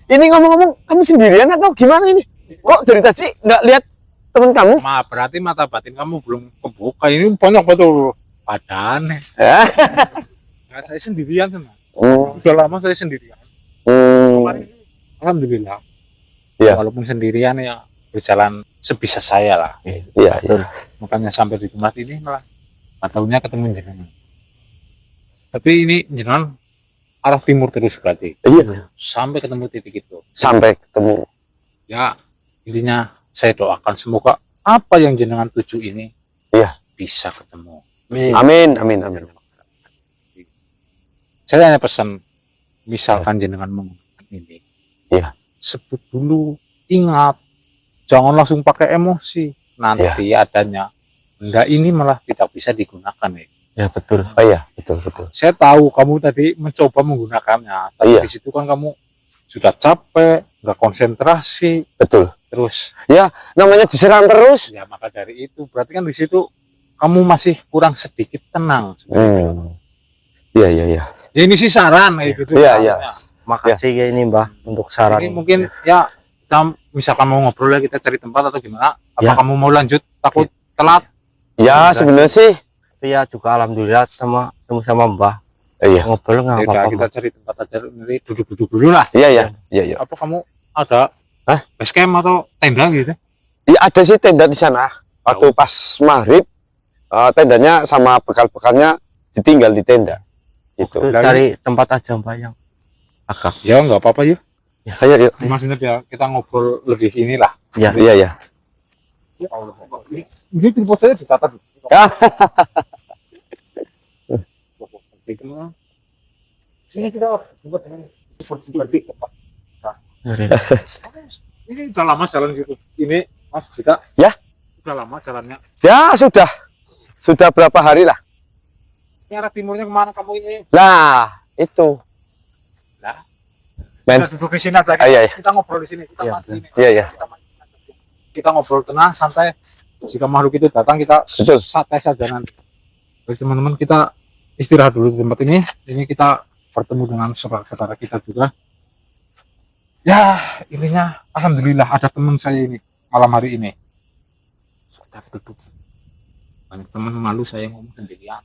Ini ngomong-ngomong kamu sendirian atau gimana ini? Kok dari tadi nggak lihat teman kamu? Maaf, berarti mata batin kamu belum kebuka. Ini banyak betul badan. Ya. Nah, saya sendirian sama. Hmm. Udah lama saya sendirian. Hmm. Kemarin ini, alhamdulillah. Iya. Walaupun sendirian ya berjalan sebisa saya lah. Iya. Iya. Makanya sampai di tempat ini malah tahunya ketemu jenengan. Tapi ini jenengan arah timur terus berarti Iya, sampai ketemu titik itu. sampai ketemu. Ya intinya saya doakan semoga apa yang jenengan tuju ini Iya. bisa ketemu. Amin, amin, amin. Saya hanya pesan, misalkan jenengan menggunakan ini, Iya. sebut dulu, ingat, jangan langsung pakai emosi. Nanti adanya benda ini malah tidak bisa digunakan ya. Ya betul. Oh iya, betul, betul. Saya tahu kamu tadi mencoba menggunakannya, tapi Iya. di situ kan kamu sudah capek, nggak konsentrasi, Betul. terus Namanya diserang terus. ya maka dari itu berarti kan di situ kamu masih kurang sedikit tenang. Iya, iya, iya. Ya, ini sih saran kayak gitu. Iya, ya. iya. Makasih ya ini Mbah untuk saran. Ini mungkin ya kita misalkan mau ngobrol ya kita cari tempat atau gimana? Apa Ya. kamu mau lanjut? Takut telat? Ya, sebenarnya sih. Tapi ya juga alhamdulillah sama Mbah Iya. ngobrol nggak Ya udah, apa-apa. kita cari tempat aja nanti duduk-duduk dulu lah. Iya, iya. Iya, iya. Apa kamu ada base camp atau tenda gitu? Iya, ada sih tenda di sana. Waktu pas maghrib, tendanya sama bekal-bekalnya ditinggal di tenda. Gitu. Itu cari tempat aja Mbah yang agak. Ya nggak apa-apa yuk. Ayo, yuk. Maksudnya ya kita ngobrol lebih inilah. Ya. Iya, iya. Ya Allah. Ini tripod saya ditata dulu. Ya. Sini kita buat ini. Berarti ini udah lama jalan situ. Ini Mas Jika. Ya. Udah lama jalannya. Ya, sudah. Sudah berapa hari lah. Ini arah timurnya kemana kamu ini? Lah, itu. Lah. Men. Kita duduk di sini aja. Iya, iya. Kita ngobrol di sini. Kita Iya, mati ini. Iya, iya. Kita ngobrol tenang, santai. Jika makhluk itu datang, kita Susul. santai saja nanti. Jadi teman-teman kita istirahat dulu di tempat ini. Ini kita bertemu dengan saudara-saudara kita juga. Ya, intinya alhamdulillah ada teman saya ini malam hari ini. Kita duduk. Banyak teman malu saya ngomong sendirian.